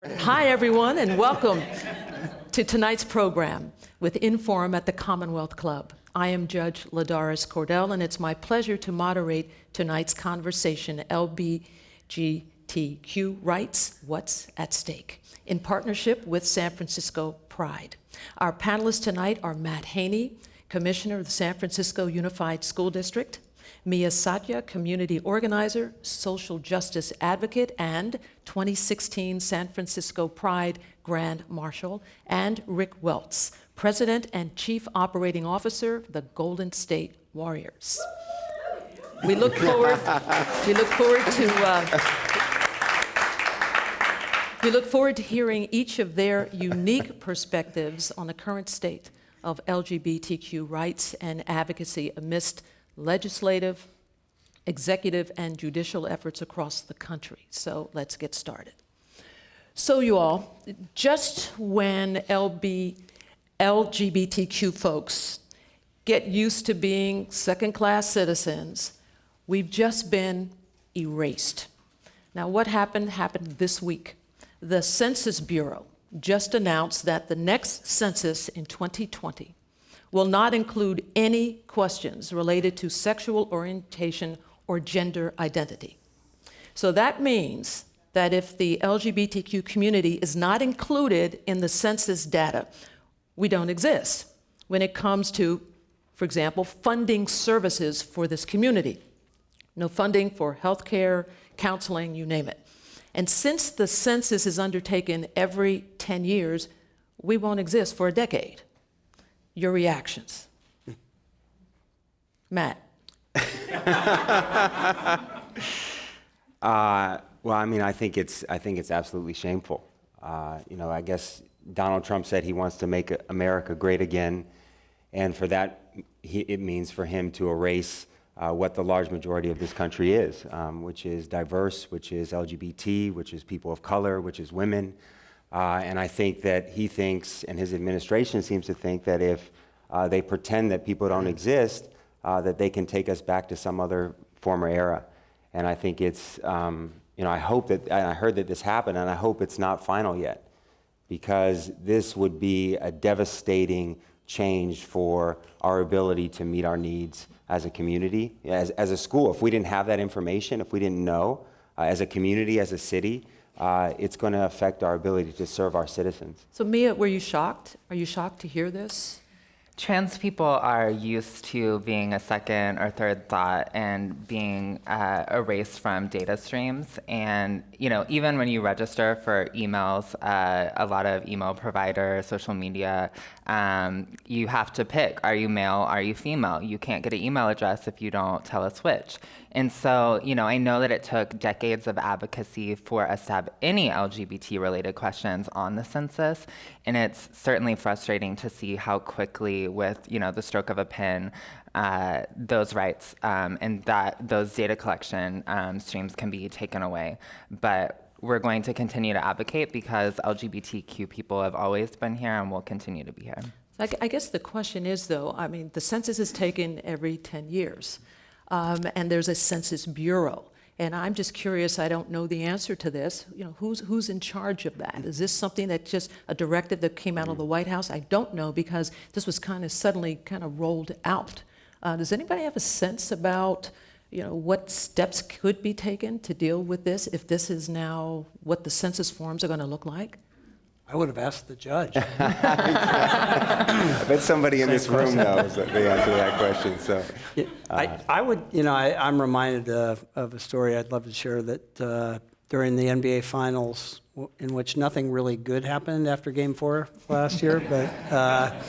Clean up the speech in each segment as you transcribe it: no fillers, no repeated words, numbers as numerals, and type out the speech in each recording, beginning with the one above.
Hi, everyone, and welcome to tonight's program with Inforum at the Commonwealth Club. I am Judge Ladaris Cordell, and it's my pleasure to moderate tonight's conversation, LGBTQ Rights, What's at Stake, in partnership with San Francisco Pride. Our panelists tonight are Matt Haney, Commissioner of the San Francisco Unified School District, Mia Satya, community organizer, social justice advocate, and 2016 San Francisco Pride Grand Marshal, and Rick Welts, President and Chief Operating Officer, the Golden State Warriors. We look forward to hearing each of their unique perspectives on the current state of LGBTQ rights and advocacy amidst legislative, executive, and judicial efforts across the country. So let's get started. So you all, just when LGBTQ folks get used to being second-class citizens, we've just been erased. Now what happened this week. The Census Bureau just announced that the next census in 2020 will not include any questions related to sexual orientation or gender identity. So that means that if the LGBTQ community is not included in the census data, we don't exist when it comes to, for example, funding services for this community. No funding for healthcare, counseling, you name it. And since the census is undertaken every 10 years, we won't exist for a decade. Your reactions. Matt. Well, I mean, I think it's absolutely shameful. I guess Donald Trump said he wants to make America great again, and for that, it means for him to erase what the large majority of this country is, which is diverse, which is LGBT, which is people of color, which is women. And I think that he thinks, and his administration seems to think, that if they pretend that people don't exist, that they can take us back to some other former era. And I think it's, I hope that, and I heard that this happened, and I hope it's not final yet, because this would be a devastating change for our ability to meet our needs as a community, as a school. If we didn't have that information, if we didn't know, as a community, as a city, it's going to affect our ability to serve our citizens. So Mia, were you shocked? Are you shocked to hear this? Trans people are used to being a second or third thought and being erased from data streams. And even when you register for emails, a lot of email providers, social media, you have to pick, are you male, are you female? You can't get an email address if you don't tell us which. And so, I know that it took decades of advocacy for us to have any LGBT-related questions on the census, and it's certainly frustrating to see how quickly, with the stroke of a pen, those rights and that those data collection streams can be taken away. But we're going to continue to advocate because LGBTQ people have always been here and will continue to be here. I guess the question is, though, the census is taken every 10 years. And there's a Census Bureau. And I'm just curious, I don't know the answer to this. Who's in charge of that? Is this something that just a directive that came out of the White House? I don't know, because this was suddenly rolled out. Does anybody have a sense about, what steps could be taken to deal with this if this is now what the census forms are going to look like? I would have asked the judge. I bet somebody in this room knows the answer to that question. So, I'm reminded of a story I'd love to share that during the NBA Finals, in which nothing really good happened after Game 4 last year, but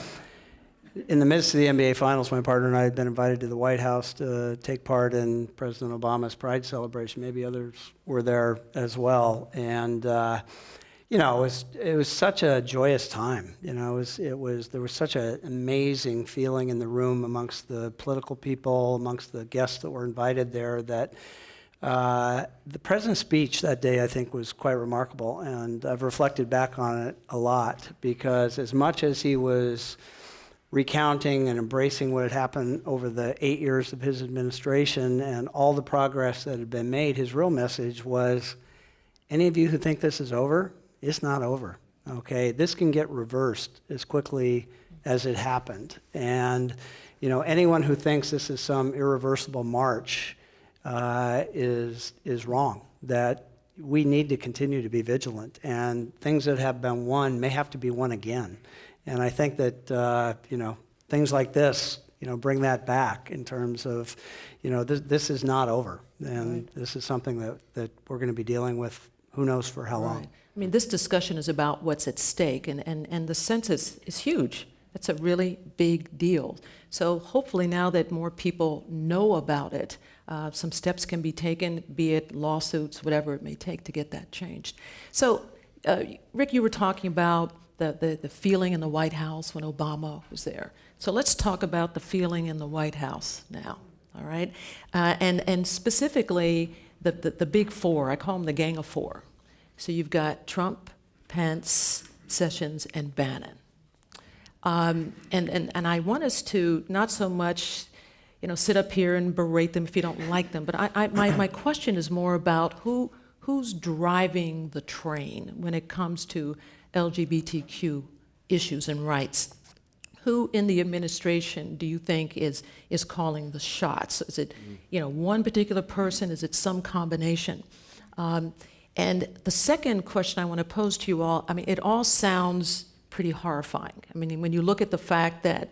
in the midst of the NBA Finals, my partner and I had been invited to the White House to take part in President Obama's Pride celebration. Maybe others were there as well, and it was such a joyous time. There was such an amazing feeling in the room amongst the political people, amongst the guests that were invited there, that the president's speech that day, I think, was quite remarkable. And I've reflected back on it a lot, because as much as he was recounting and embracing what had happened over the 8 years of his administration and all the progress that had been made, his real message was, any of you who think this is over, It's not over, okay? This can get reversed as quickly as it happened. And, you know, anyone who thinks this is some irreversible march is wrong, that we need to continue to be vigilant, and things that have been won may have to be won again. And I think that, you know, things like this, you know, bring that back in terms of, you know, this is not over. And this is something that we're going to be dealing with who knows for how long. I mean, this discussion is about what's at stake, and the census is huge. It's a really big deal. So hopefully now that more people know about it, some steps can be taken, be it lawsuits, whatever it may take to get that changed. So, Rick, you were talking about the feeling in the White House when Obama was there. So let's talk about the feeling in the White House now, all right? And specifically, the big four, I call them the Gang of Four. So you've got Trump, Pence, Sessions, and Bannon. And I want us to not so much, you know, sit up here and berate them if you don't like them, but my question is more about who's driving the train when it comes to LGBTQ issues and rights. Who in the administration do you think is calling the shots? Is it, you know, one particular person? Is it some combination? And the second question I want to pose to you all, I mean, it all sounds pretty horrifying. I mean, when you look at the fact that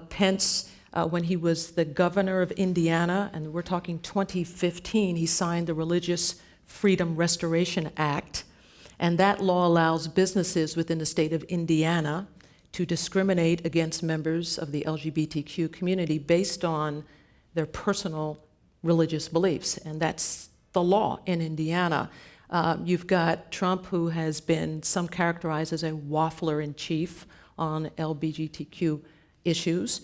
Pence, when he was the governor of Indiana, and we're talking 2015, he signed the Religious Freedom Restoration Act, and that law allows businesses within the state of Indiana to discriminate against members of the LGBTQ community based on their personal religious beliefs, and that's the law in Indiana. You've got Trump, who has been some characterized as a waffler in chief on LGBTQ issues.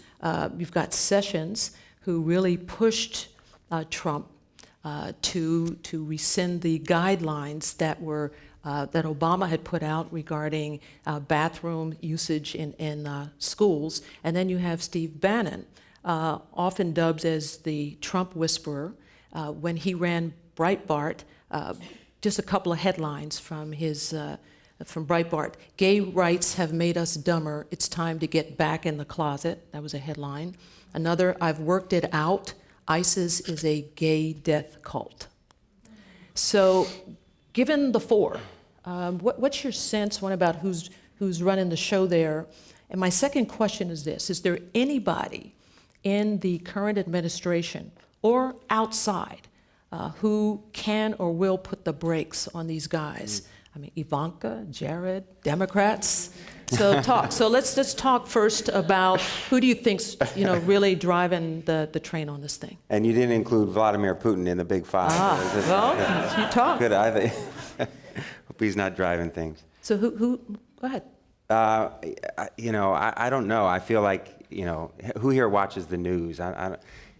You've got Sessions, who really pushed Trump to rescind the guidelines that were that Obama had put out regarding bathroom usage in schools. And then you have Steve Bannon, often dubbed as the Trump whisperer. When he ran Breitbart, just a couple of headlines from his from Breitbart. Gay rights have made us dumber. It's time to get back in the closet. That was a headline. Another, I've worked it out. ISIS is a gay death cult. So, given the four, what's your sense, one, about who's running the show there? And my second question is this: is there anybody in the current administration or outside who can or will put the brakes on these guys? I mean, Ivanka, Jared, Democrats. So talk. So let's talk first about who do you think's, you know, really driving the train on this thing? And you didn't include Vladimir Putin in the big five. Well, you talk. Good, I think. Hope he's not driving things. So who? Go ahead. You know, I don't know. I feel like, you know, who here watches the news?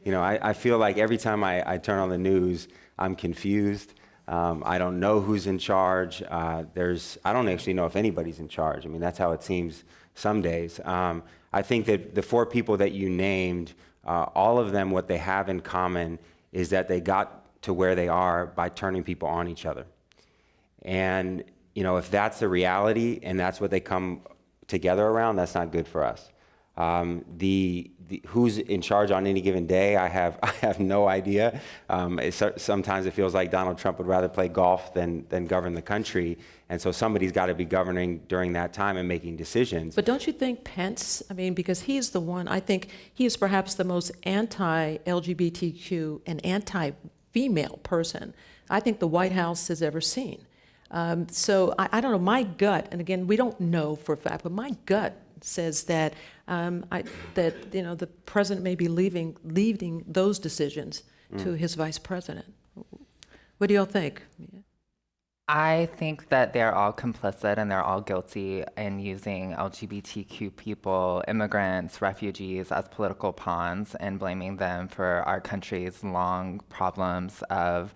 You know, I feel like every time I turn on the news, I'm confused. I don't know who's in charge. I don't actually know if anybody's in charge. I mean, that's how it seems some days. I think that the four people that you named, all of them, what they have in common is that they got to where they are by turning people on each other. And, you know, if that's the reality and that's what they come together around, that's not good for us. Who's in charge on any given day, I have no idea. Sometimes it feels like Donald Trump would rather play golf than govern the country, and so somebody's got to be governing during that time and making decisions. But don't you think Pence, I mean, because he's the one, I think he is perhaps the most anti-LGBTQ and anti-female person I think the White House has ever seen. So I don't know, my gut, and again, we don't know for a fact, but my gut says that that, you know, the president may be leaving those decisions to his vice president. What do y'all think? I think that they're all complicit and they're all guilty in using LGBTQ people, immigrants, refugees as political pawns and blaming them for our country's long problems of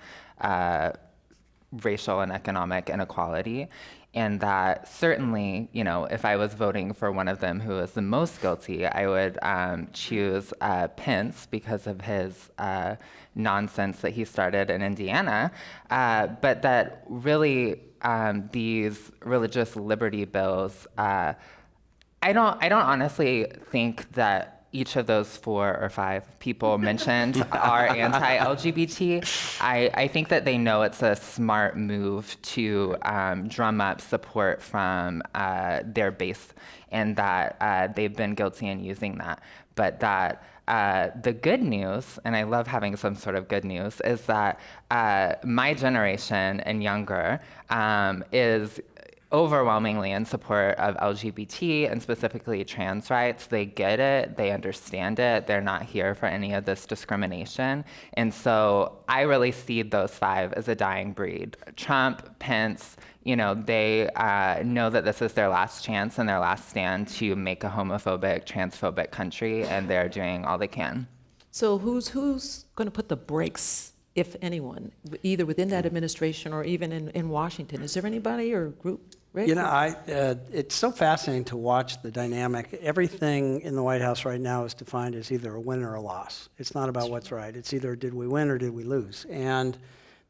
racial and economic inequality. and that certainly, if I was voting for one of them who is the most guilty, I would choose Pence because of his nonsense that he started in Indiana, but that really these religious liberty bills, I don't honestly think that each of those 4 or 5 people mentioned are anti-LGBT. I think that they know it's a smart move to drum up support from their base, and that they've been guilty in using that. But that the good news, and I love having some sort of good news, is that my generation and younger is overwhelmingly in support of LGBT and specifically trans rights. They get it, they understand it, they're not here for any of this discrimination. And so I really see those 5 as a dying breed. Trump, Pence, they know that this is their last chance and their last stand to make a homophobic, transphobic country, and they're doing all they can. So who's going to put the brakes, if anyone, either within that administration or even in Washington? Is there anybody or group? Rick? It's so fascinating to watch the dynamic. Everything in the White House right now is defined as either a win or a loss. It's not about what's right. It's either did we win or did we lose? And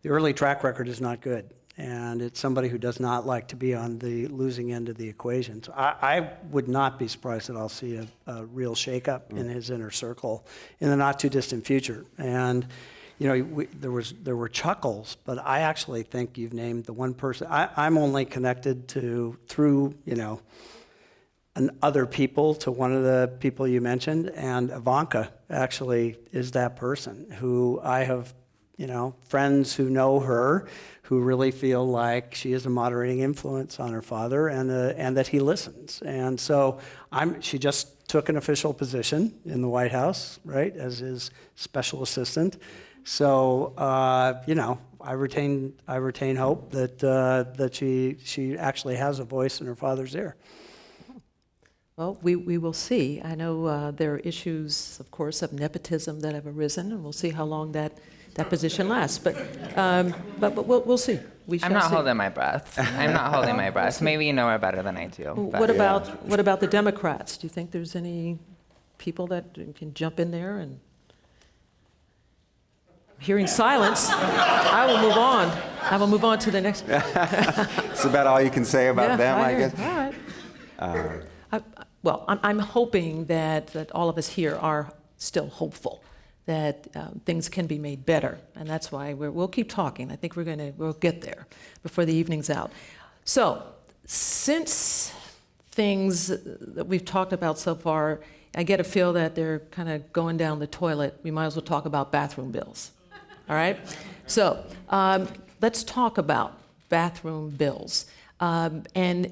the early track record is not good. And it's somebody who does not like to be on the losing end of the equation. So I would not be surprised that I'll see a real shakeup in his inner circle in the not too distant future. And there were chuckles, but I actually think you've named the one person. I'm only connected through other people to one of the people you mentioned, and Ivanka actually is that person who I have, friends who know her, who really feel like she is a moderating influence on her father, and that he listens. And so she just took an official position in the White House, right, as his special assistant. So, I retain hope that she actually has a voice in her father's ear. Well, we will see. I know there are issues, of course, of nepotism that have arisen, and we'll see how long that position lasts. But we'll see. We shall I'm not see. holding my breath. I'm not holding my breath. Maybe you know her better than I do. But. What about the Democrats? Do you think there's any people that can jump in there and? Hearing silence, I will move on. I will move on to the next. That's about all you can say about them, I guess. All right. I'm hoping that all of us here are still hopeful that things can be made better, and that's why we'll keep talking. I think we'll get there before the evening's out. So, since things that we've talked about so far, I get a feel that they're kind of going down the toilet. We might as well talk about bathroom bills. All right? So let's talk about bathroom bills. And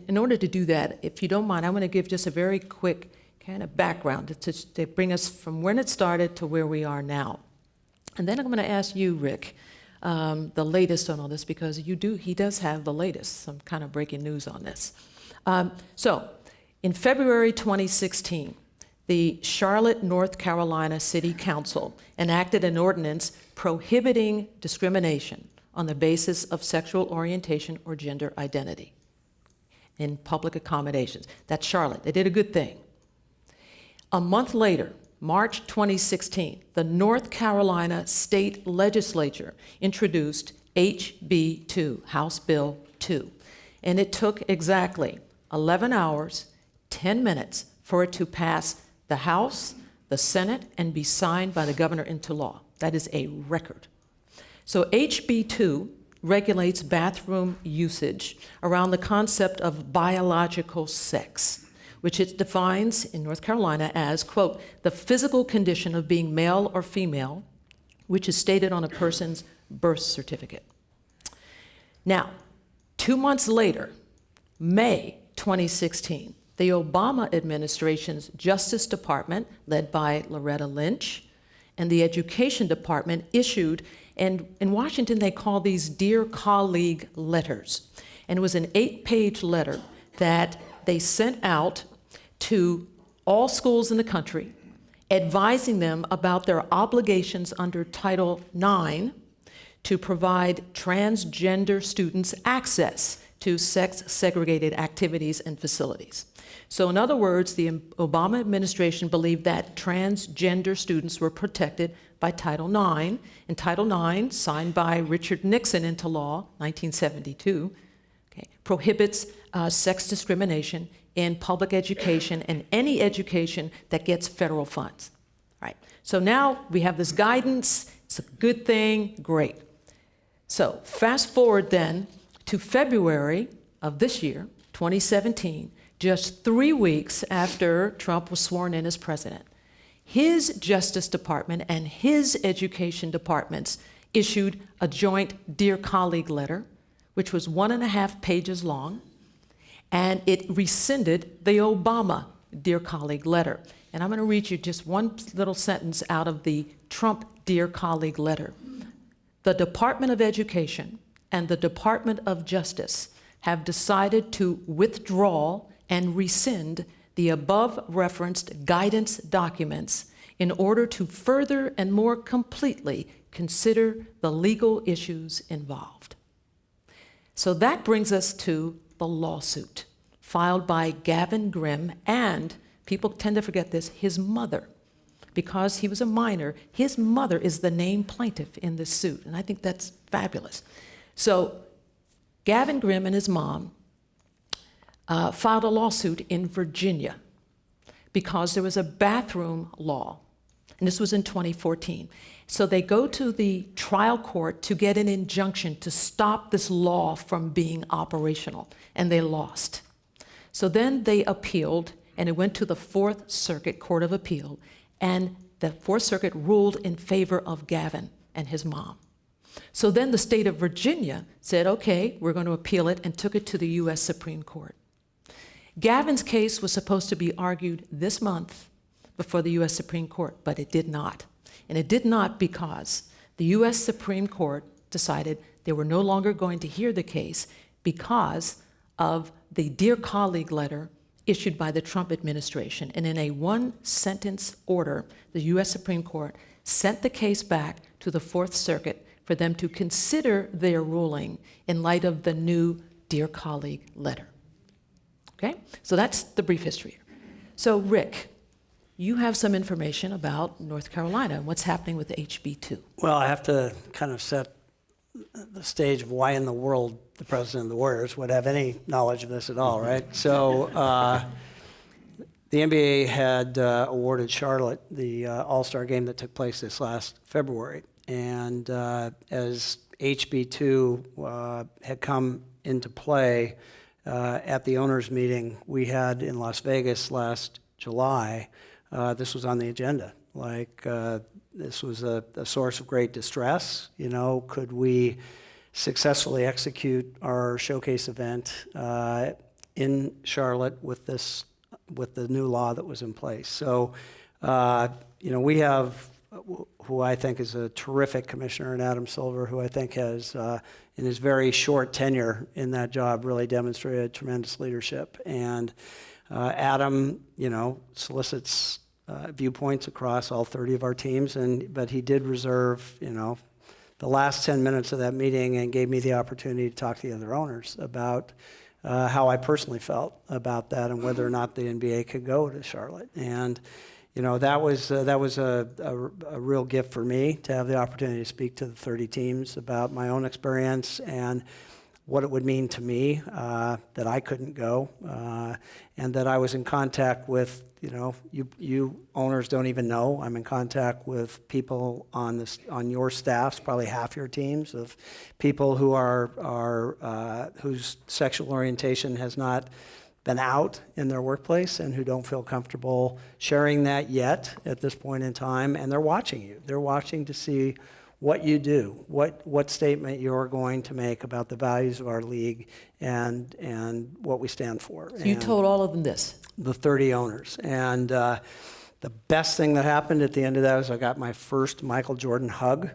in order to do that, if you don't mind, I'm going to give just a very quick kind of background to bring us from when it started to where we are now. And then I'm going to ask you, Rick, the latest on all this, because he does have the latest, some kind of breaking news on this. So in February 2016, the Charlotte, North Carolina City Council enacted an ordinance prohibiting discrimination on the basis of sexual orientation or gender identity in public accommodations. That's Charlotte. They did a good thing. A month later, March 2016, the North Carolina State Legislature introduced HB 2, House Bill 2. And it took exactly 11 hours, 10 minutes for it to pass the House, the Senate, and be signed by the governor into law. That is a record. So HB 2 regulates bathroom usage around the concept of biological sex, which it defines in North Carolina as, quote, the physical condition of being male or female, which is stated on a person's birth certificate. Now, 2 months later, May 2016, the Obama administration's Justice Department, led by Loretta Lynch, and the Education Department issued, and in Washington they call these Dear Colleague letters. And it was an 8-page letter that they sent out to all schools in the country, advising them about their obligations under Title IX to provide transgender students access to sex-segregated activities and facilities. So in other words, the Obama administration believed that transgender students were protected by Title IX, and Title IX, signed by Richard Nixon into law, 1972, prohibits sex discrimination in public education and any education that gets federal funds. Right. So now we have this guidance. It's a good thing. Great. So fast forward then to February of this year, 2017, just 3 weeks after Trump was sworn in as president. His Justice Department and his Education Departments issued a joint Dear Colleague letter, which was 1.5 pages long, and it rescinded the Obama Dear Colleague letter. And I'm going to read you just one little sentence out of the Trump Dear Colleague letter. The Department of Education and the Department of Justice have decided to withdraw and rescind the above-referenced guidance documents in order to further and more completely consider the legal issues involved. So that brings us to the lawsuit filed by Gavin Grimm and, people tend to forget this, his mother. Because he was a minor, his mother is the named plaintiff in this suit, and I think that's fabulous. So Gavin Grimm and his mom filed a lawsuit in Virginia because there was a bathroom law, and this was in 2014. So they go to the trial court to get an injunction to stop this law from being operational, and they lost. So then they appealed, and it went to the Fourth Circuit Court of Appeal, and the Fourth Circuit ruled in favor of Gavin and his mom. So then the state of Virginia said, okay, we're going to appeal it, and took it to the U.S. Supreme Court. Gavin's case was supposed to be argued this month before the U.S. Supreme Court, but it did not. And it did not because the U.S. Supreme Court decided they were no longer going to hear the case because of the Dear Colleague letter issued by the Trump administration. And in a one-sentence order, the U.S. Supreme Court sent the case back to the Fourth Circuit for them to consider their ruling in light of the new Dear Colleague letter. Okay? So that's the brief history here. So Rick, you have some information about North Carolina and what's happening with HB2. Well, I have to kind of set the stage of why in the world the president of the Warriors would have any knowledge of this at all, right? So the NBA had awarded Charlotte the All-Star game that took place this last February. And as HB2 had come into play at the owners' meeting we had in Las Vegas last July, this was on the agenda. This was a source of great distress. You know, could we successfully execute our showcase event in Charlotte with the new law that was in place? So, you know, we have who I think is a terrific commissioner in Adam Silver, who I think has, in his very short tenure in that job, really demonstrated tremendous leadership. And Adam, you know, solicits viewpoints across all 30 of our teams, but he did reserve, you know, the last 10 minutes of that meeting and gave me the opportunity to talk to the other owners about how I personally felt about that and whether or not the NBA could go to Charlotte. And you know, that was a real gift for me to have the opportunity to speak to the 30 teams about my own experience and what it would mean to me that I couldn't go, and that I was in contact with, you know, you owners don't even know, I'm in contact with people on your staffs, probably half your teams, of people who are whose sexual orientation has not been out in their workplace and who don't feel comfortable sharing that yet at this point in time, and they're watching you. They're watching to see what you do, what statement you're going to make about the values of our league and what we stand for. So you told all of them this? The 30 owners. And the best thing that happened at the end of that was I got my first Michael Jordan hug.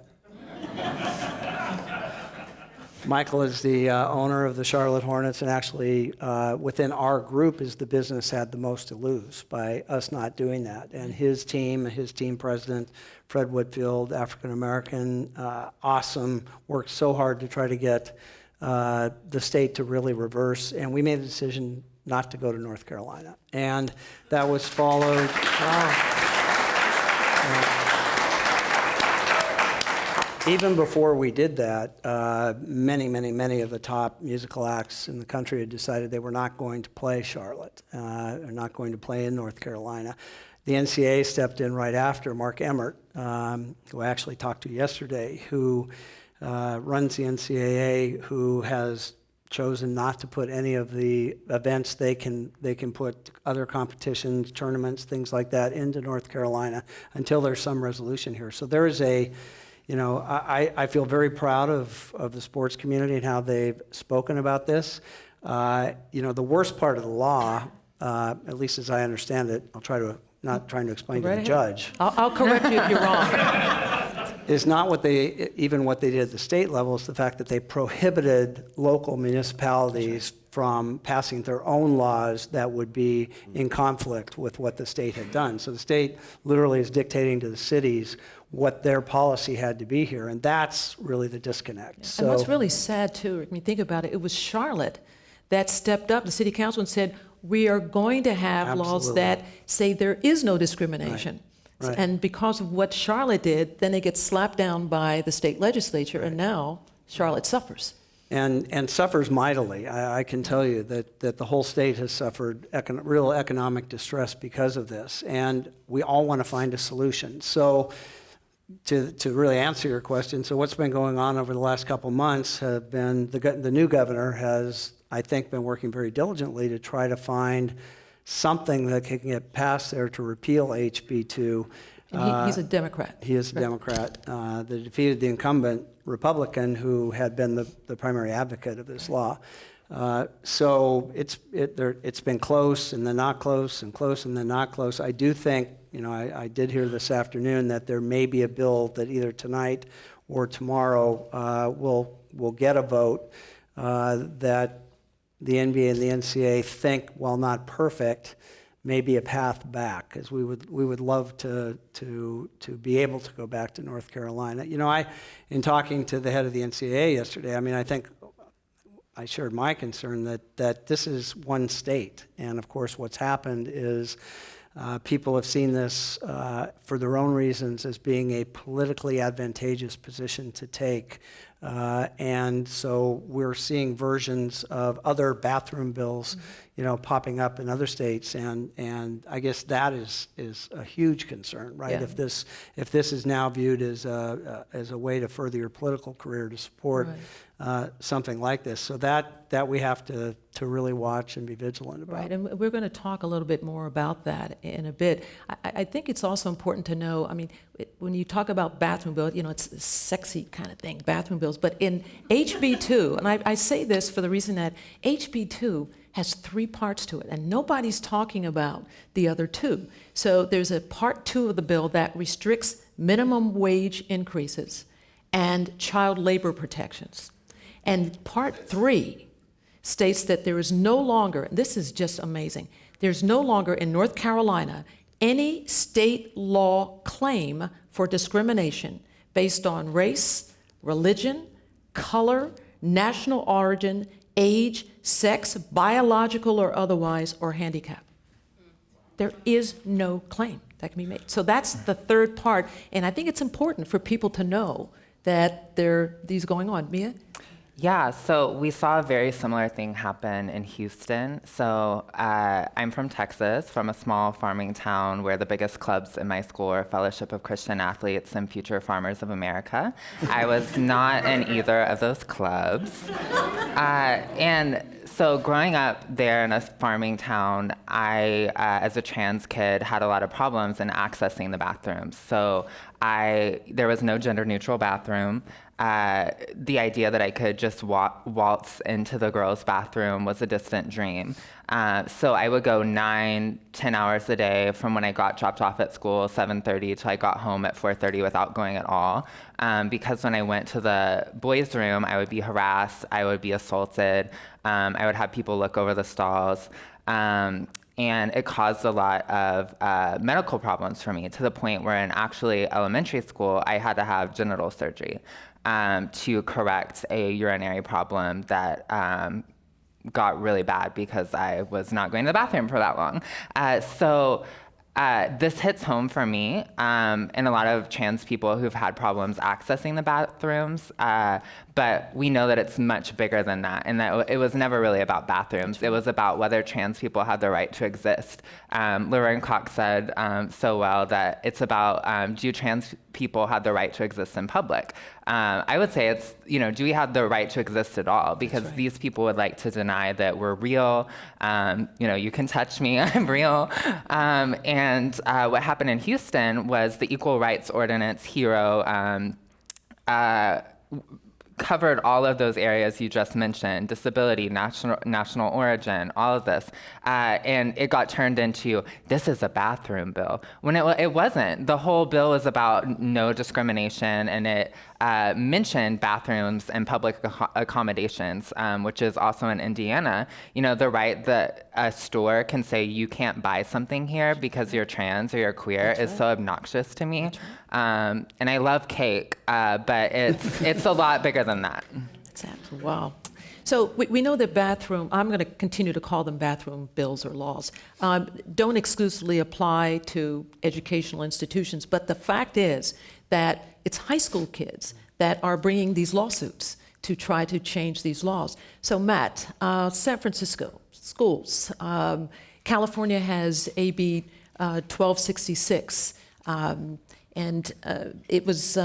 Michael is the owner of the Charlotte Hornets, and actually within our group is the business had the most to lose by us not doing that. And his team president, Fred Whitfield, African-American, awesome, worked so hard to try to get the state to really reverse, and we made the decision not to go to North Carolina. And that was followed. Even before we did that, many of the top musical acts in the country had decided they were not going to play Charlotte, or not going to play in North Carolina. The NCAA stepped in right after. Mark Emmert, who I actually talked to yesterday, who runs the NCAA, who has chosen not to put any of the events they can put other competitions, tournaments, things like that into North Carolina until there's some resolution here. So there is a, I feel very proud of the sports community and how they've spoken about this. The worst part of the law, at least as I understand it, not trying to explain to the judge. I'll correct you if you're wrong. Is not what they did at the state level. It's the fact that they prohibited local municipalities from passing their own laws that would be in conflict with what the state had done. So the state literally is dictating to the cities what their policy had to be here, and that's really the disconnect. So, and what's really sad too, I mean, think about it, it was Charlotte that stepped up, the city council, and said, we are going to have laws that say there is no discrimination. Right. And because of what Charlotte did, then they get slapped down by the state legislature, and now Charlotte suffers. And suffers mightily. I can tell you that the whole state has suffered real economic distress because of this, and we all want to find a solution. So to really answer your question, so what's been going on over the last couple months have been, the new governor has, I think, been working very diligently to try to find something that can get passed there to repeal HB2. And he's a Democrat. He is a Democrat. They defeated the incumbent Republican who had been the primary advocate of this law. So it's been close and then not close and close and then not close. I do think, I did hear this afternoon that there may be a bill that either tonight or tomorrow will get a vote that the NBA and the NCAA think, while not perfect, may be a path back, because we would love to be able to go back to North Carolina. In talking to the head of the NCAA yesterday, I think I shared my concern that this is one state, and of course what's happened is people have seen this for their own reasons as being a politically advantageous position to take. And so we're seeing versions of other bathroom bills, popping up in other states, and I guess that is a huge concern, right? Yeah. If this is now viewed as a way to further your political career to support something like this, so that we have to really watch and be vigilant about. Right, and we're going to talk a little bit more about that in a bit. I think it's also important to know, when you talk about bathroom bills, it's a sexy kind of thing, bathroom bills, but in HB2, and I say this for the reason that HB2 has 3 parts to it, and nobody's talking about the other 2. So there's a part 2 of the bill that restricts minimum wage increases and child labor protections. And part 3 states that there is no longer, and this is just amazing, there's no longer in North Carolina any state law claim for discrimination based on race, religion, color, national origin, age, sex, biological or otherwise, or handicap. There is no claim that can be made. So that's the 3rd part, and I think it's important for people to know that there are these going on. Mia? Yeah, so we saw a very similar thing happen in Houston. So I'm from Texas, from a small farming town where the biggest clubs in my school are Fellowship of Christian Athletes and Future Farmers of America. I was not in either of those clubs. And so growing up there in a farming town, I, as a trans kid, had a lot of problems in accessing the bathrooms. So there was no gender-neutral bathroom. The idea that I could just waltz into the girls' bathroom was a distant dream. So I would go 9, 10 hours a day from when I got dropped off at school, 7:30, till I got home at 4:30 without going at all. because when I went to the boys' room, I would be harassed, I would be assaulted, I would have people look over the stalls. And it caused a lot of medical problems for me, to the point where in actually elementary school, I had to have genital surgery to correct a urinary problem that got really bad because I was not going to the bathroom for that long. This hits home for me and a lot of trans people who've had problems accessing the bathrooms, but we know that it's much bigger than that, and that it was never really about bathrooms. It was about whether trans people had the right to exist. Lorraine Cox said so well that it's about, do trans people have the right to exist in public? I would say it's, do we have the right to exist at all? Because these people would like to deny that we're real. You can touch me, I'm real. And what happened in Houston was the Equal Rights Ordinance HERO covered all of those areas you just mentioned: disability, national origin, all of this. And it got turned into, this is a bathroom bill, when it wasn't. The whole bill was about no discrimination, and it mentioned bathrooms and public accommodations, which is also in Indiana. The right that a store can say you can't buy something here because you're trans or you're queer is so obnoxious to me. And I love cake, but it's a lot bigger than that. Exactly. Wow. So we know that I'm going to continue to call them bathroom bills or laws, don't exclusively apply to educational institutions, but the fact is that it's high school kids that are bringing these lawsuits to try to change these laws. So Matt, San Francisco schools, California has AB 1266, and it was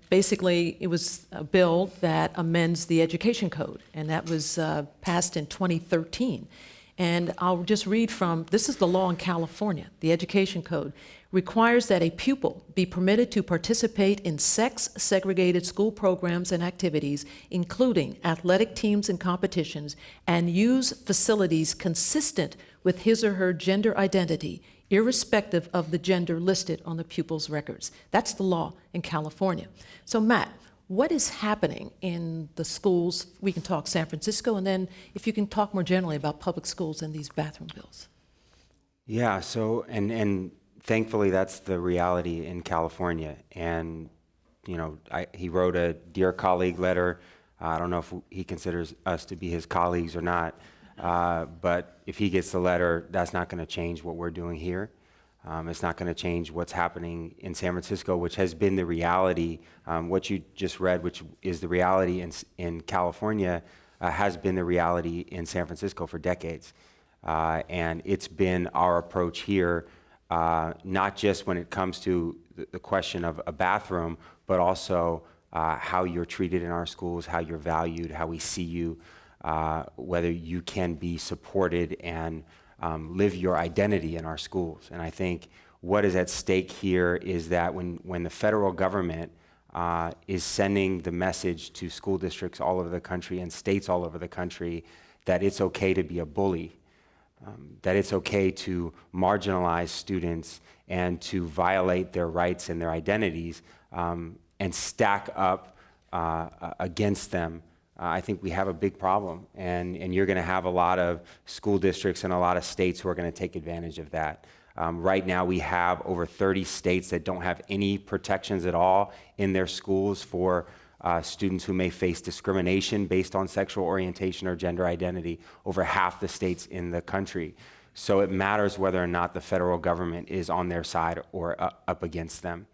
basically a bill that amends the education code, and that was passed in 2013. And I'll just read this is the law in California. The education code requires that a pupil be permitted to participate in sex-segregated school programs and activities, including athletic teams and competitions, and use facilities consistent with his or her gender identity, irrespective of the gender listed on the pupil's records. That's the law in California. So Matt, what is happening in the schools? We can talk San Francisco, and then if you can talk more generally about public schools and these bathroom bills. Yeah, so, and thankfully that's the reality in California. And, he wrote a Dear Colleague letter. I don't know if he considers us to be his colleagues or not. But if he gets the letter, that's not going to change what we're doing here. It's not going to change what's happening in San Francisco, which has been the reality. What you just read, which is the reality in California, has been the reality in San Francisco for decades. And it's been our approach here, not just when it comes to the question of a bathroom, but also how you're treated in our schools, how you're valued, how we see you. Whether you can be supported and live your identity in our schools. And I think what is at stake here is that when the federal government is sending the message to school districts all over the country and states all over the country that it's okay to be a bully, that it's okay to marginalize students and to violate their rights and their identities and stack up against them, I think we have a big problem, and you're going to have a lot of school districts and a lot of states who are going to take advantage of that. Right now, we have over 30 states that don't have any protections at all in their schools for students who may face discrimination based on sexual orientation or gender identity, over half the states in the country. So it matters whether or not the federal government is on their side or up against them.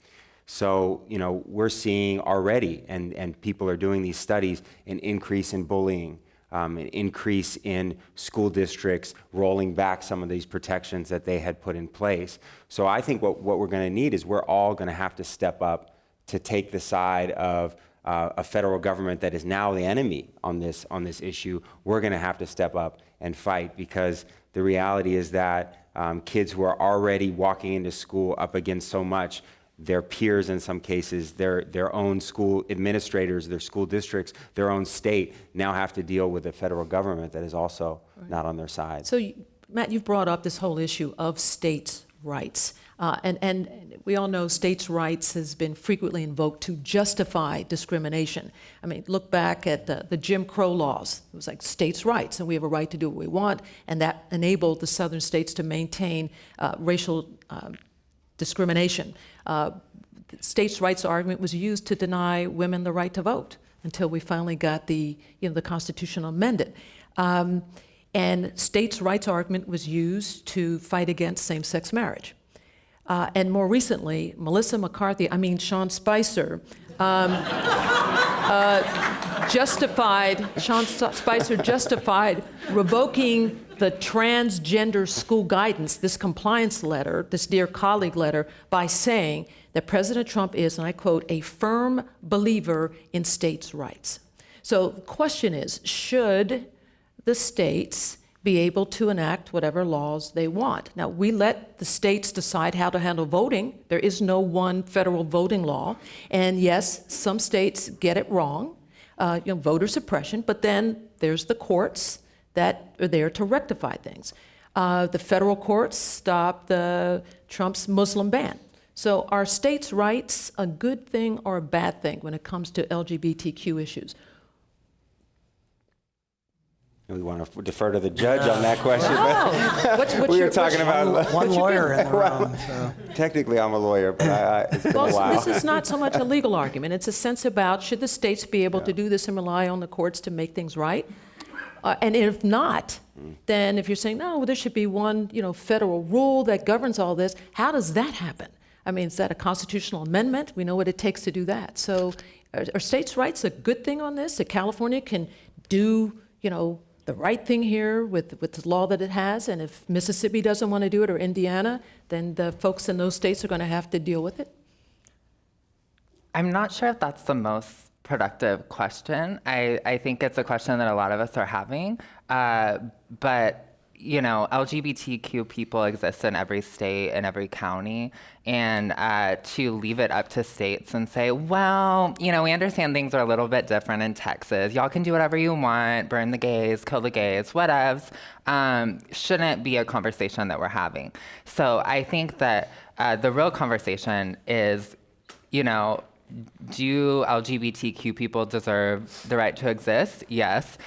So, we're seeing already, and people are doing these studies, an increase in bullying, an increase in school districts rolling back some of these protections that they had put in place. So I think what we're going to need is we're all going to have to step up to take the side of a federal government that is now the enemy on this issue. We're going to have to step up and fight, because the reality is that kids who are already walking into school up against so much, their peers in some cases, their own school administrators, their school districts, their own state, now have to deal with a federal government that is also not on their side. So, Matt, you've brought up this whole issue of states' rights. And we all know states' rights has been frequently invoked to justify discrimination. I mean, look back at the Jim Crow laws. It was like states' rights, and we have a right to do what we want, and that enabled the southern states to maintain racial discrimination. The states' rights argument was used to deny women the right to vote until we finally got the constitutional amendment. And states' rights argument was used to fight against same-sex marriage. And more recently, Sean Spicer justified revoking the transgender school guidance, this compliance letter, this Dear Colleague letter, by saying that President Trump is, and I quote, a firm believer in states' rights. So the question is, should the states be able to enact whatever laws they want? Now, we let the states decide how to handle voting. There is no one federal voting law. And yes, some states get it wrong, voter suppression, but then there's the courts that are there to rectify things. The federal courts stopped Trump's Muslim ban. So are states' rights a good thing or a bad thing when it comes to LGBTQ issues? We want to defer to the judge on that question. Oh, what's We your- were talking about One lawyer in the room, so. Technically, I'm a lawyer, but it's been a Well, so while. this is not so much a legal argument. It's a sense about should the states be able to do this and rely on the courts to make things right? And if not, then if you're saying, no, there should be one federal rule that governs all this, how does that happen? I mean, is that a constitutional amendment? We know what it takes to do that. So are states' rights a good thing on this? That California can do, the right thing here with the law that it has, and if Mississippi doesn't want to do it, or Indiana, then the folks in those states are going to have to deal with it? I'm not sure if that's the most productive question. I think it's a question that a lot of us are having, but LGBTQ people exist in every state and every county, and to leave it up to states and say, well, we understand things are a little bit different in Texas. Y'all can do whatever you want, burn the gays, kill the gays, whatevs, shouldn't be a conversation that we're having. So I think that the real conversation is, do LGBTQ people deserve the right to exist? Yes.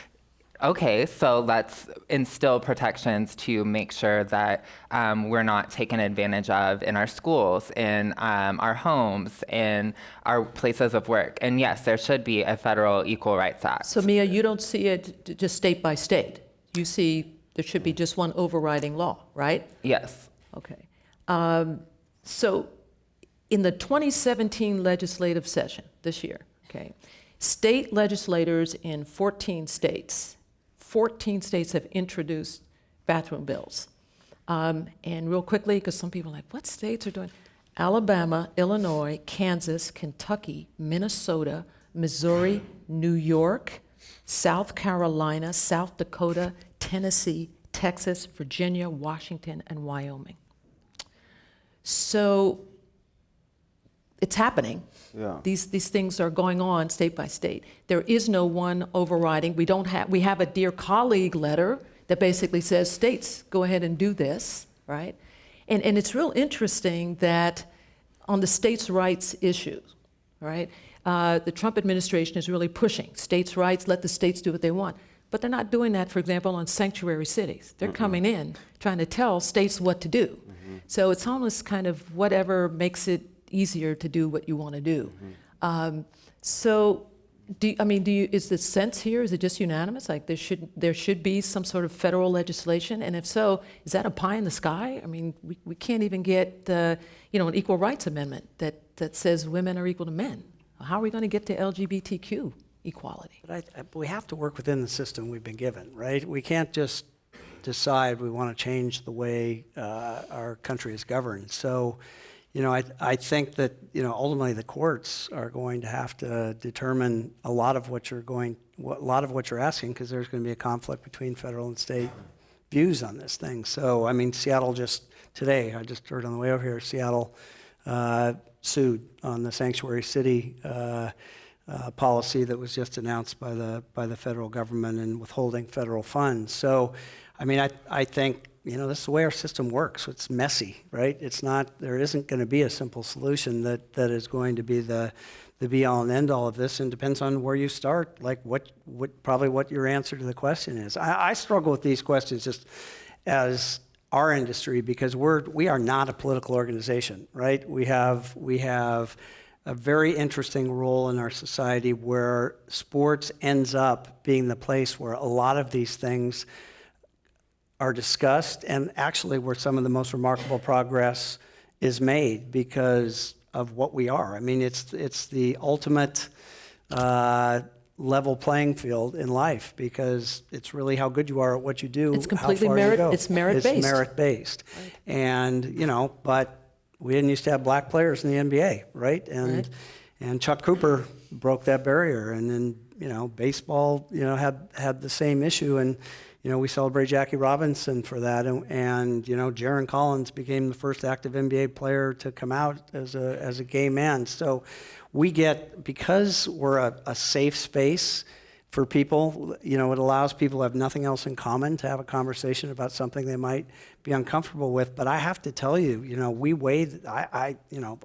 Okay, so let's instill protections to make sure that we're not taken advantage of in our schools, in our homes, in our places of work. And yes, there should be a federal Equal Rights Act. So Mia, you don't see it just state by state. You see there should be just one overriding law, right? Yes. Okay. So in the 2017 legislative session this year, okay, state legislators in 14 states have introduced bathroom bills. And real quickly, because some people are like, what states are doing? Alabama, Illinois, Kansas, Kentucky, Minnesota, Missouri, New York, South Carolina, South Dakota, Tennessee, Texas, Virginia, Washington, and Wyoming. So it's happening. Yeah. These things are going on state by state. There is no one overriding. We have a Dear Colleague letter that basically says states go ahead and do this, right? And it's real interesting that on the states' rights issues, right? The Trump administration is really pushing states' rights, let the states do what they want. But they're not doing that, for example, on sanctuary cities. They're coming in trying to tell states what to do. So it's almost kind of whatever makes it easier to do what you want to do. So, is the sense here, is it just unanimous? Like there should be some sort of federal legislation, and if so, is that a pie in the sky? I mean, we can't even get an equal rights amendment that says women are equal to men. How are we going to get to LGBTQ equality? But we have to work within the system we've been given, right? We can't just decide we want to change the way our country is governed. So, I think that, ultimately the courts are going to have to determine a lot of what you're asking, because there's going to be a conflict between federal and state views on this thing. So, Seattle today, I just heard on the way over here, Seattle sued on the sanctuary city policy that was just announced by the federal government and withholding federal funds. So, I think this is the way our system works. It's messy, right? There isn't going to be a simple solution that is going to be the be-all and end-all of this, and depends on where you start, like probably what your answer to the question is. I struggle with these questions just as our industry, because we are not a political organization, right? We have a very interesting role in our society where sports ends up being the place where a lot of these things are discussed, and actually where some of the most remarkable progress is made because of what we are. I mean, it's the ultimate level playing field in life, because it's really how good you are at what you do. It's completely how far you go. it's merit-based. It's merit-based. Right. And, but we didn't used to have black players in the NBA, right? And Chuck Cooper broke that barrier. And then, baseball, had the same issue. And, we celebrate Jackie Robinson for that. And Jaron Collins became the first active NBA player to come out as a gay man. So because we're a safe space for people, it allows people who have nothing else in common to have a conversation about something they might be uncomfortable with. But I have to tell you,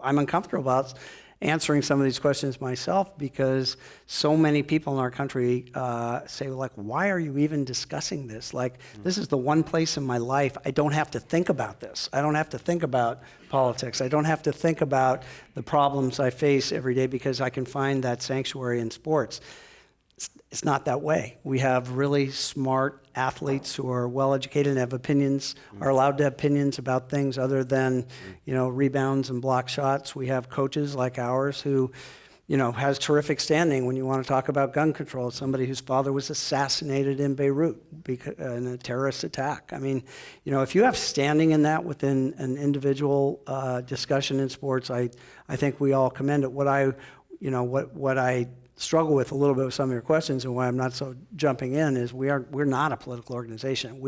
I'm uncomfortable about answering some of these questions myself, because so many people in our country say, like, why are you even discussing this? Like, this is the one place in my life I don't have to think about this. I don't have to think about politics. I don't have to think about the problems I face every day, because I can find that sanctuary in sports. It's not that way. We have really smart athletes who are well-educated and have opinions, are allowed to have opinions about things other than, rebounds and block shots. We have coaches like ours who, has terrific standing when you want to talk about gun control. Somebody whose father was assassinated in Beirut in a terrorist attack. I mean, if you have standing in that within an individual discussion in sports, I think we all commend it. What I struggle with a little bit with some of your questions, and why I'm not so jumping in, is we're not a political organization.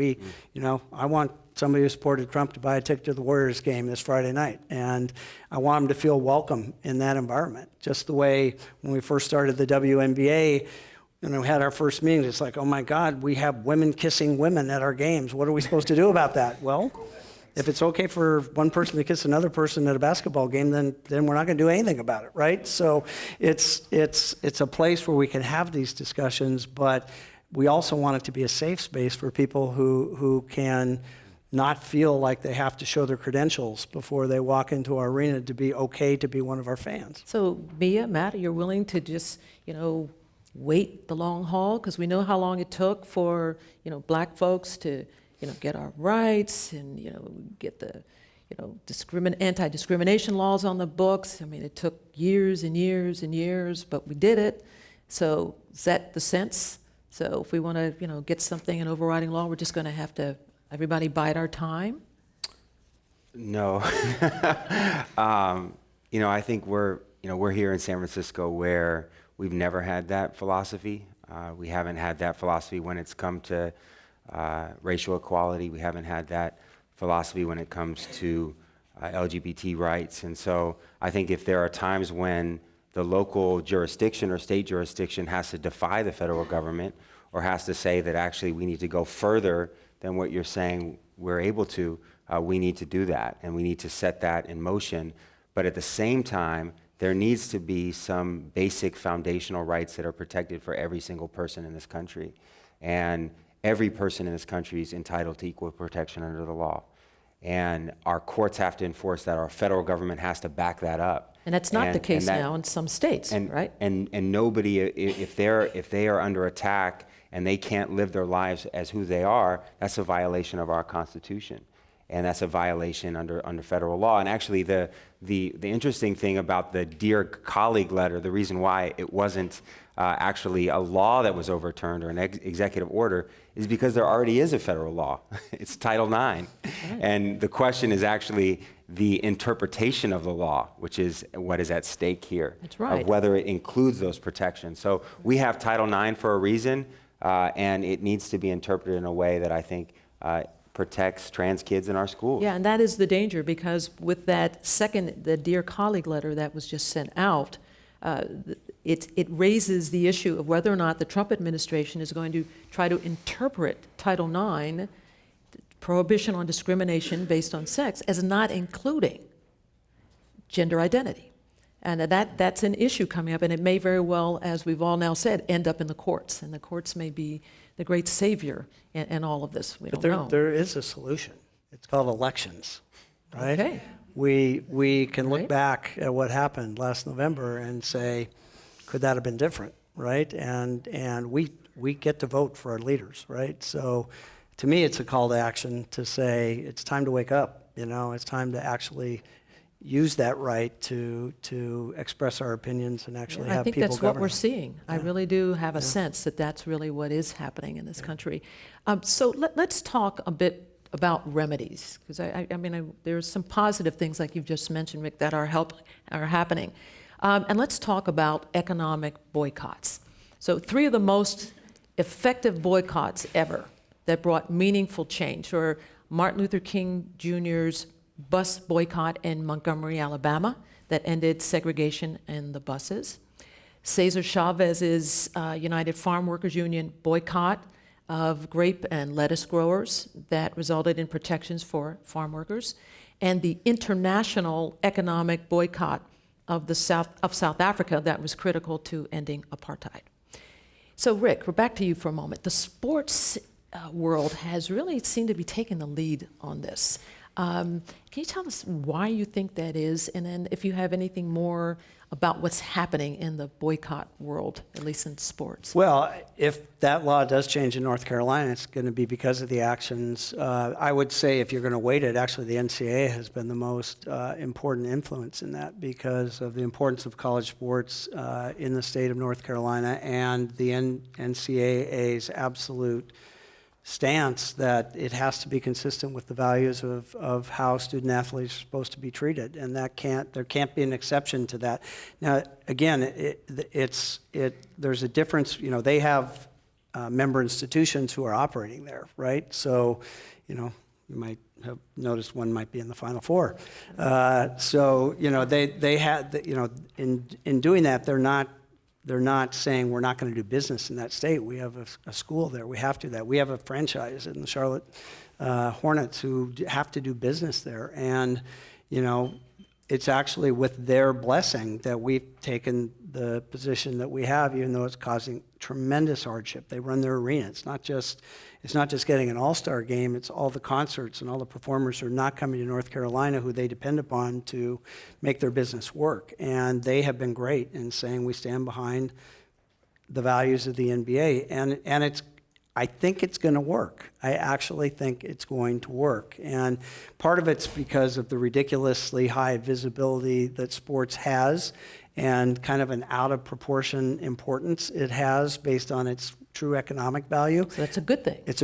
I want somebody who supported Trump to buy a ticket to the Warriors game this Friday night, and I want them to feel welcome in that environment. Just the way when we first started the WNBA, we had our first meeting, it's like, oh my God, we have women kissing women at our games. What are we supposed to do about that? Well, if it's okay for one person to kiss another person at a basketball game, then we're not going to do anything about it, right? So it's a place where we can have these discussions, but we also want it to be a safe space for people who can not feel like they have to show their credentials before they walk into our arena to be okay to be one of our fans. So Mia, Matt, you're willing to just, wait the long haul? Because we know how long it took for, black folks to get our rights and, get the, anti-discrimination laws on the books. I mean, it took years and years and years, but we did it. So is that the sense? So if we want to, get something in overriding law, we're just going to have to, everybody bide our time? No. I think we're here in San Francisco where we've never had that philosophy. We haven't had that philosophy when it's come to racial equality. We haven't had that philosophy when it comes to LGBT rights. And so I think if there are times when the local jurisdiction or state jurisdiction has to defy the federal government, or has to say that actually we need to go further than what you're saying we're able to, we need to do that, and we need to set that in motion. But at the same time, there needs to be some basic foundational rights that are protected for every single person in this country. And every person in this country is entitled to equal protection under the law. And our courts have to enforce that. Our federal government has to back that up. And that's not the case now in some states, right? And nobody, if they are under attack and they can't live their lives as who they are, that's a violation of our Constitution. And that's a violation under federal law. And actually, the interesting thing about the Dear Colleague letter, the reason why it wasn't actually a law that was overturned or an executive order, is because there already is a federal law. It's Title IX. Right. And the question is actually the interpretation of the law, which is what is at stake here. That's right. Of whether it includes those protections. So we have Title IX for a reason, and it needs to be interpreted in a way that I think protects trans kids in our schools. Yeah, and that is the danger, because with the Dear Colleague letter that was just sent out, it raises the issue of whether or not the Trump administration is going to try to interpret Title IX prohibition on discrimination based on sex as not including gender identity. And that's an issue coming up, and it may very well, as we've all now said, end up in the courts. And the courts may be the great savior in all of this. We But don't know. there is a solution. It's called elections, right? Okay. We can look Right. back at what happened last November and say, could that have been different, right? And we get to vote for our leaders, right? So to me, it's a call to action to say, it's time to wake up, it's time to actually use that right to express our opinions and actually I have think people that's what we're govern. seeing. I really do have a sense that that's really what is happening in this country. So let's talk a bit about remedies, because I mean, there's some positive things like you've just mentioned, Rick, that are happening. And let's talk about economic boycotts. So 3 of the most effective boycotts ever that brought meaningful change were Martin Luther King Jr.'s bus boycott in Montgomery, Alabama, that ended segregation in the buses. Cesar Chavez's United Farm Workers Union boycott of grape and lettuce growers that resulted in protections for farm workers, and the international economic boycott of South Africa that was critical to ending apartheid. So Rick, we're back to you for a moment. The sports world has really seemed to be taking the lead on this. Can you tell us why you think that is, and then if you have anything more about what's happening in the boycott world, at least in sports? Well, if that law does change in North Carolina, it's going to be because of the actions. I would say if you're going to weight it, actually the NCAA has been the most important influence in that because of the importance of college sports in the state of North Carolina and the NCAA's absolute stance that it has to be consistent with the values of how student athletes are supposed to be treated, and there can't be an exception to that. Now, again, there's a difference. They have member institutions who are operating there, right? So, you might have noticed one might be in the Final Four. So, they had, in doing that, they're not saying we're not going to do business in that state. We have a school there. We have to do that. We have a franchise in the Charlotte Hornets who have to do business there. And, it's actually with their blessing that we've taken the position that we have, even though it's causing tremendous hardship. They run their arena. It's not just getting an all-star game. It's all the concerts and all the performers who are not coming to North Carolina who they depend upon to make their business work. And they have been great in saying we stand behind the values of the NBA. And I think it's going to work. I actually think it's going to work. And part of it's because of the ridiculously high visibility that sports has and kind of an out of proportion importance it has based on its true economic value. So that's a good thing. It's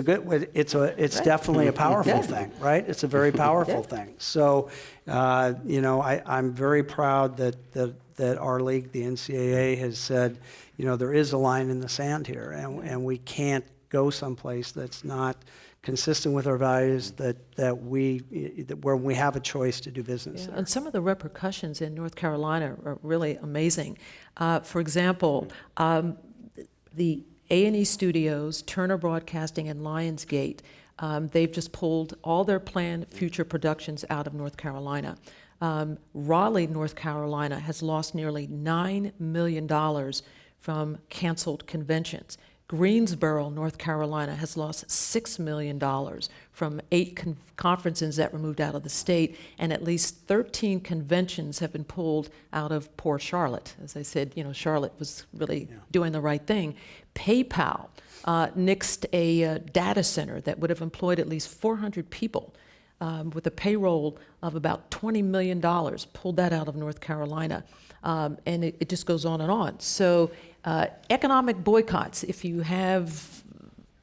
definitely a powerful thing, right? It's a very powerful thing. So, I'm very proud that our league, the NCAA, has said, there is a line in the sand here, and we can't go someplace that's not consistent with our values, where we have a choice to do business there. And some of the repercussions in North Carolina are really amazing. For example, the A&E Studios, Turner Broadcasting, and Lionsgate, they've just pulled all their planned future productions out of North Carolina. Raleigh, North Carolina, has lost nearly $9 million from canceled conventions. Greensboro, North Carolina, has lost $6 million from 8 conferences that were moved out of the state, and at least 13 conventions have been pulled out of poor Charlotte. As I said, Charlotte was really doing the right thing. PayPal nixed a data center that would have employed at least 400 people with a payroll of about $20 million, pulled that out of North Carolina. And it just goes on and on. So economic boycotts, if you have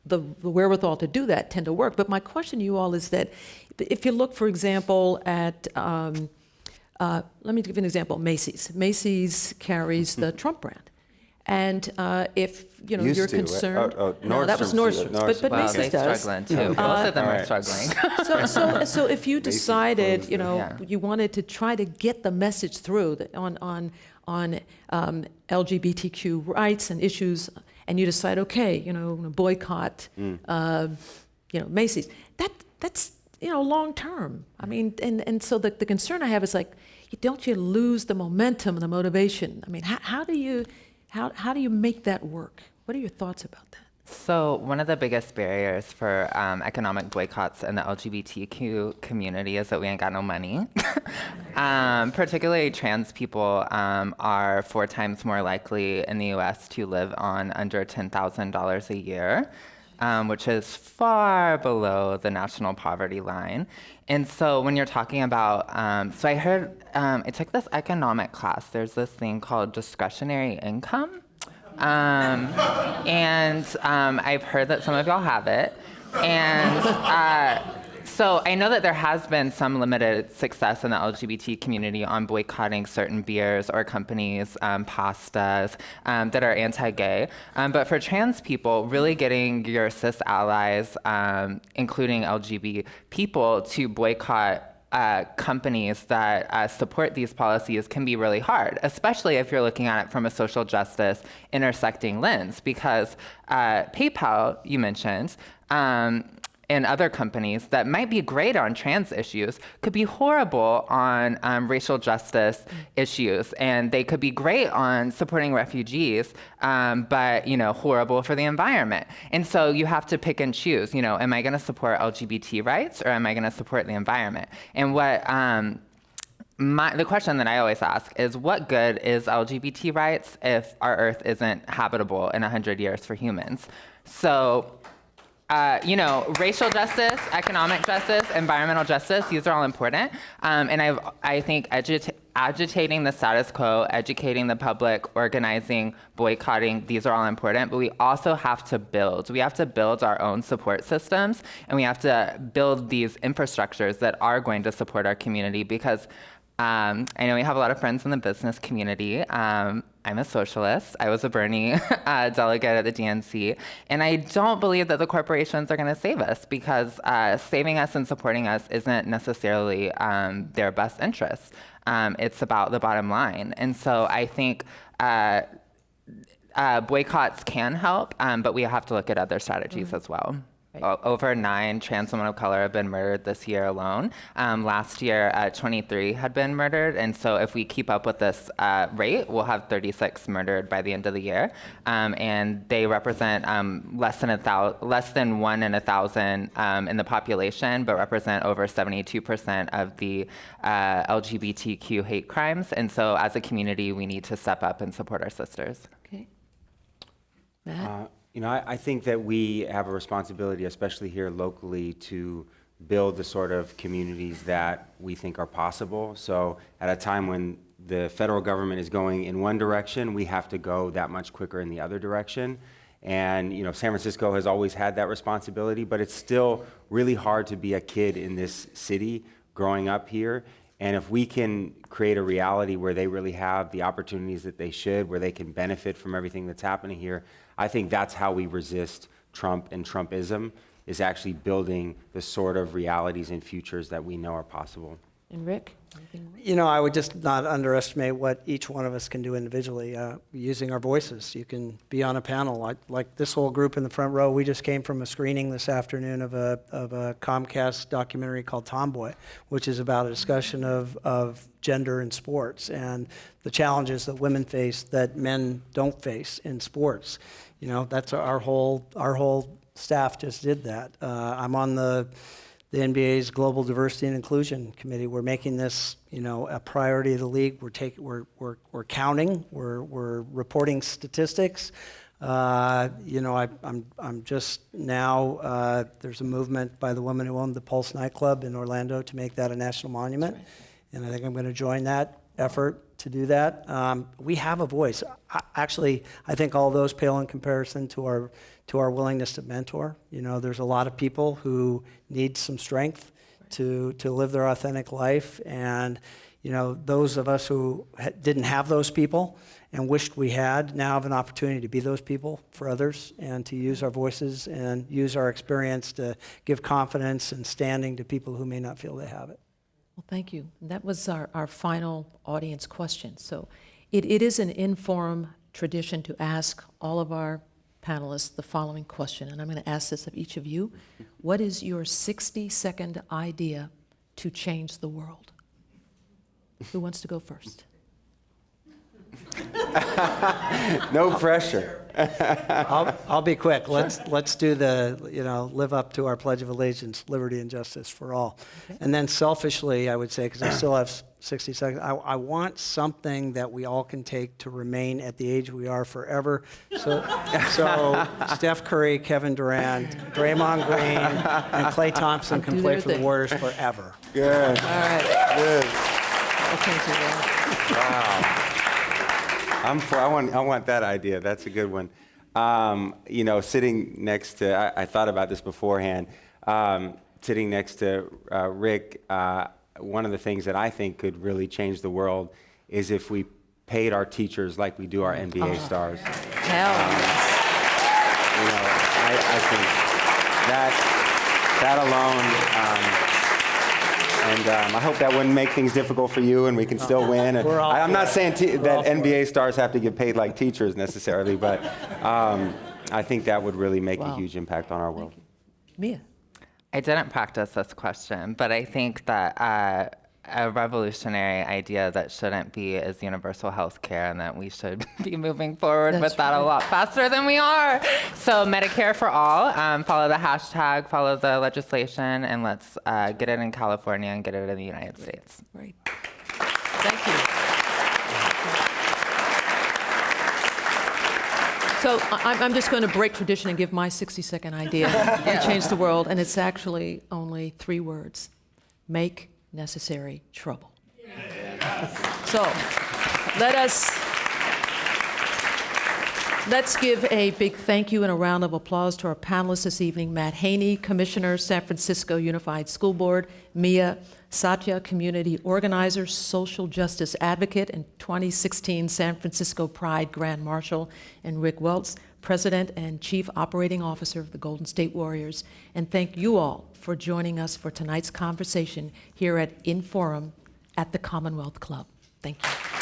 the wherewithal to do that, tend to work. But my question to you all is that if you look, for example, at, let me give you an example, Macy's. Macy's carries the Trump brand. And if you're concerned, no, that was Nordstrom's, but Well, Macy's they're does. struggling too. Both of them are struggling. So if you decided, Yeah. you wanted to try to get the message through that on LGBTQ rights and issues, and you decide, okay, boycott, Macy's, that's, long term. I mean, and so the concern I have is like, don't you lose the momentum and the motivation? I mean, how do you make that work? What are your thoughts about that? So one of the biggest barriers for economic boycotts in the LGBTQ community is that we ain't got no money. Particularly trans people are 4 times more likely in the US to live on under $10,000 a year, which is far below the national poverty line. And so when you're talking about, so I heard, I took this economic class. There's this thing called discretionary income. I've heard that some of y'all have it. And so I know that there has been some limited success in the LGBT community on boycotting certain beers or companies, pastas that are anti-gay. But for trans people, really getting your cis allies, including LGBT people, to boycott companies that support these policies can be really hard, especially if you're looking at it from a social justice intersecting lens, because PayPal, you mentioned, and other companies that might be great on trans issues could be horrible on racial justice issues, and they could be great on supporting refugees, but horrible for the environment. And so you have to pick and choose. Am I going to support LGBT rights or am I going to support the environment? And what the question that I always ask is, what good is LGBT rights if our Earth isn't habitable in 100 years for humans? So. Racial justice, economic justice, environmental justice, these are all important. And I think agitating the status quo, educating the public, organizing, boycotting, these are all important. But we also have to build. We have to build our own support systems, and we have to build these infrastructures that are going to support our community, because I know we have a lot of friends in the business community. I'm a socialist. I was a Bernie delegate at the DNC. And I don't believe that the corporations are going to save us, because saving us and supporting us isn't necessarily their best interests. It's about the bottom line. And so I think boycotts can help, but we have to look at other strategies as well. Over 9 trans women of color have been murdered this year alone. Last year, 23 had been murdered, and so if we keep up with this rate, we'll have 36 murdered by the end of the year. And they represent less than 1 in 1,000 in the population, but represent over 72% of the LGBTQ hate crimes. And so, as a community, we need to step up and support our sisters. Okay, Matt. I think that we have a responsibility, especially here locally, to build the sort of communities that we think are possible. So at a time when the federal government is going in one direction, we have to go that much quicker in the other direction. And San Francisco has always had that responsibility, but it's still really hard to be a kid in this city growing up here. And if we can create a reality where they really have the opportunities that they should, where they can benefit from everything that's happening here, I think that's how we resist Trump and Trumpism, is actually building the sort of realities and futures that we know are possible. And Rick? Anything more? I would just not underestimate what each one of us can do individually using our voices. You can be on a panel like this whole group in the front row. We just came from a screening this afternoon of a Comcast documentary called Tomboy, which is about a discussion of gender in sports and the challenges that women face that men don't face in sports. That's our whole staff just did that. I'm on the NBA's Global Diversity and Inclusion Committee. We're making this, a priority of the league. We're counting. We're reporting statistics. I'm just now. There's a movement by the woman who owned the Pulse nightclub in Orlando to make that a national monument, right. And I think I'm going to join that effort to do that. We have a voice. Actually, I think all those pale in comparison to our willingness to mentor. There's a lot of people who need some strength to live their authentic life, and those of us who didn't have those people and wished we had now have an opportunity to be those people for others and to use our voices and use our experience to give confidence and standing to people who may not feel they have it. Well, thank you. That was our final audience question. So it is an in-forum tradition to ask all of our panelists the following question, and I'm going to ask this of each of you. What is your 60-second idea to change the world? Who wants to go first? No pressure. I'll be quick. Let's do the, live up to our Pledge of Allegiance, liberty and justice for all. Okay. And then selfishly, I would say, because I still have 60 seconds, I want something that we all can take to remain at the age we are forever. So Steph Curry, Kevin Durant, Draymond Green, and Klay Thompson can Do play their for the thing. Warriors forever. Good. All right. Good. Okay, so, Wow. I want that idea. That's a good one. Sitting next to, I thought about this beforehand, sitting next to Rick, one of the things that I think could really change the world is if we paid our teachers like we do our NBA stars. hell yes. I think that alone, and I hope that wouldn't make things difficult for you, and we can still win. And We're all I'm for not it. saying We're all that for NBA stars have to get paid like teachers necessarily, but I think that would really make a Wow. huge impact on our world. Mia. I didn't practice this question, but I think that a revolutionary idea that shouldn't be is universal health care, and that we should be moving forward That's with that right. a lot faster than we are. So Medicare for all, follow the hashtag, follow the legislation, and let's get it in California and get it in the United States. Great. Thank you. So I'm just going to break tradition and give my 60-second idea to change the world, and it's actually only 3 words. Make necessary trouble. So let's give a big thank you and a round of applause to our panelists this evening. Matt Haney, Commissioner, San Francisco Unified School Board. Mia Satya, Community Organizer, Social Justice Advocate, and 2016 San Francisco Pride Grand Marshal. And Rick Welts, President and Chief Operating Officer of the Golden State Warriors. And thank you all for joining us for tonight's conversation here at Inforum at the Commonwealth Club. Thank you.